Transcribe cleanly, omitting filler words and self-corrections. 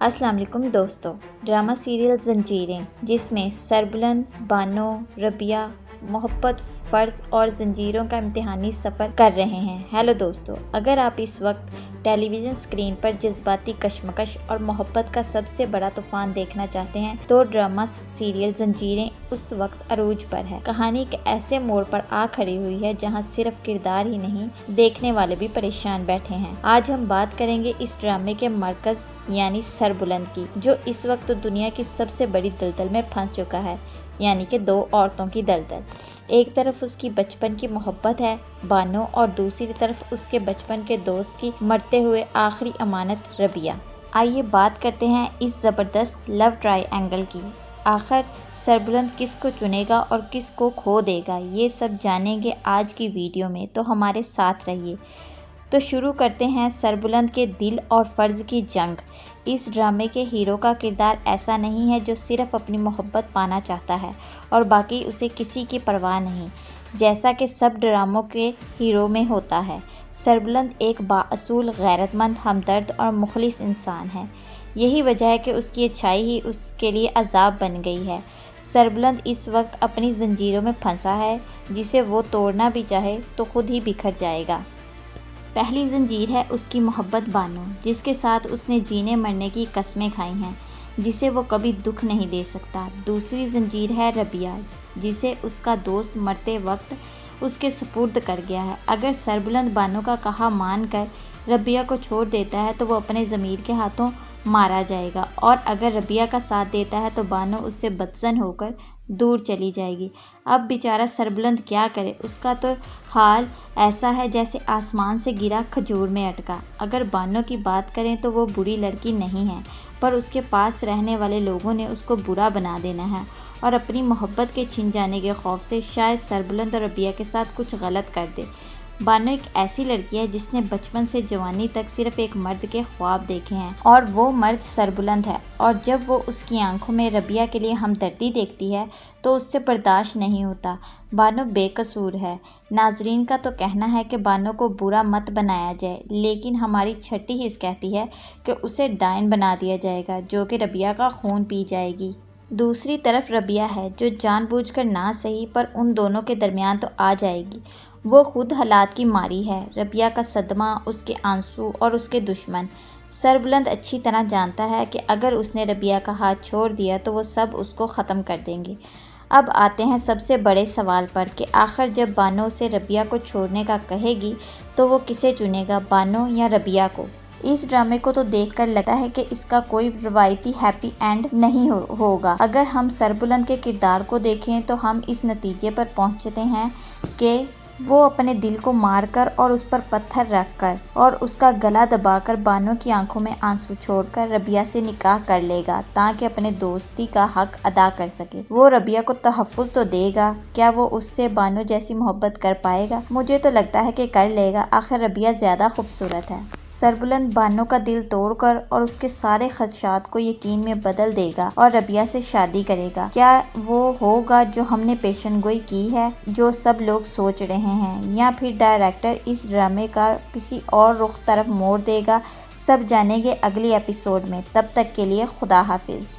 السلام علیکم دوستو، ڈرامہ سیریل زنجیریں جس میں سربلند، بانو، ربیہ محبت، فرض اور زنجیروں کا امتحانی سفر کر رہے ہیں۔ ہیلو دوستو، اگر آپ اس وقت ٹیلی ویژن اسکرین پر جذباتی کشمکش اور محبت کا سب سے بڑا طوفان دیکھنا چاہتے ہیں تو ڈرامہ سیریل زنجیریں اس وقت عروج پر ہے۔ کہانی ایک ایسے موڑ پر آ کھڑی ہوئی ہے جہاں صرف کردار ہی نہیں، دیکھنے والے بھی پریشان بیٹھے ہیں۔ آج ہم بات کریں گے اس ڈرامے کے مرکز یعنی سربلند کی، جو اس وقت دنیا کی سب سے بڑی دلدل میں پھنس چکا ہے، یعنی کہ دو عورتوں کی دلدل۔ ایک طرف اس کی بچپن کی محبت ہے بانو، اور دوسری طرف اس کے بچپن کے دوست کی مرتے ہوئے آخری امانت ربیہ۔ آئیے بات کرتے ہیں اس زبردست لو ٹرائی اینگل کی۔ آخر سربلند کس کو چنے گا اور کس کو کھو دے گا، یہ سب جانیں گے آج کی ویڈیو میں، تو ہمارے ساتھ رہیے۔ تو شروع کرتے ہیں سربلند کے دل اور فرض کی جنگ۔ اس ڈرامے کے ہیرو کا کردار ایسا نہیں ہے جو صرف اپنی محبت پانا چاہتا ہے اور باقی اسے کسی کی پرواہ نہیں، جیسا کہ سب ڈراموں کے ہیرو میں ہوتا ہے۔ سربلند ایک بااصول، غیرت مند، ہمدرد اور مخلص انسان ہے۔ یہی وجہ ہے کہ اس کی اچھائی ہی اس کے لیے عذاب بن گئی ہے۔ سربلند اس وقت اپنی زنجیروں میں پھنسا ہے، جسے وہ توڑنا بھی چاہے تو خود ہی بکھر جائے گا۔ پہلی زنجیر ہے اس کی محبت بانو، جس کے ساتھ اس نے جینے مرنے کی قسمیں کھائی ہیں، جسے وہ کبھی دکھ نہیں دے سکتا۔ دوسری زنجیر ہے ربیہ، جسے اس کا دوست مرتے وقت اس کے سپرد کر گیا ہے۔ اگر سربلند بانو کا کہا مان کر ربیہ کو چھوڑ دیتا ہے تو وہ اپنے ضمیر کے ہاتھوں مارا جائے گا، اور اگر ربیہ کا ساتھ دیتا ہے تو بانو اس سے بدظن ہو کر دور چلی جائے گی۔ اب بیچارہ سربلند کیا کرے، اس کا تو حال ایسا ہے جیسے آسمان سے گرا کھجور میں اٹکا۔ اگر بانو کی بات کریں تو وہ بری لڑکی نہیں ہے، پر اس کے پاس رہنے والے لوگوں نے اس کو برا بنا دینا ہے، اور اپنی محبت کے چھن جانے کے خوف سے شاید سربلند اور ربیہ کے ساتھ کچھ غلط کر دے۔ بانو ایک ایسی لڑکی ہے جس نے بچپن سے جوانی تک صرف ایک مرد کے خواب دیکھے ہیں، اور وہ مرد سربلند ہے، اور جب وہ اس کی آنکھوں میں ربیہ کے لیے ہمدردی دیکھتی ہے تو اس سے برداشت نہیں ہوتا۔ بانو بے قصور ہے۔ ناظرین کا تو کہنا ہے کہ بانو کو برا مت بنایا جائے، لیکن ہماری چھٹی حس کہتی ہے کہ اسے ڈائن بنا دیا جائے گا، جو کہ ربیہ کا خون پی جائے گی۔ دوسری طرف ربیہ ہے، جو جان بوجھ کر نہ صحیح پر ان دونوں کے درمیان تو آ جائے گی۔ وہ خود حالات کی ماری ہے، ربیہ کا صدمہ، اس کے آنسو اور اس کے دشمن۔ سربلند اچھی طرح جانتا ہے کہ اگر اس نے ربیہ کا ہاتھ چھوڑ دیا تو وہ سب اس کو ختم کر دیں گے۔ اب آتے ہیں سب سے بڑے سوال پر کہ آخر جب بانو اسے ربیہ کو چھوڑنے کا کہے گی تو وہ کسے چنے گا، بانو یا ربیہ کو؟ اس ڈرامے کو تو دیکھ کر لگتا ہے کہ اس کا کوئی روایتی ہیپی اینڈ نہیں ہوگا۔ اگر ہم سربلند کے کردار کو دیکھیں تو ہم اس نتیجے پر پہنچتے ہیں کہ وہ اپنے دل کو مار کر اور اس پر پتھر رکھ کر اور اس کا گلا دبا کر بانو کی آنکھوں میں آنسو چھوڑ کر ربیہ سے نکاح کر لے گا تاکہ اپنے دوستی کا حق ادا کر سکے۔ وہ ربیہ کو تحفظ تو دے گا، کیا وہ اس سے بانو جیسی محبت کر پائے گا؟ مجھے تو لگتا ہے کہ کر لے گا، آخر ربیہ زیادہ خوبصورت ہے۔ سربلند بانو کا دل توڑ کر اور اس کے سارے خدشات کو یقین میں بدل دے گا اور ربیہ سے شادی کرے گا۔ کیا وہ ہوگا جو ہم نے پیشن گوئی کی ہے، جو سب لوگ سوچ رہے ہیں، یا پھر ڈائریکٹر اس ڈرامے کا کسی اور رخ طرف موڑ دے گا؟ سب جانیں گے اگلی ایپیسوڈ میں۔ تب تک کے لیے خدا حافظ۔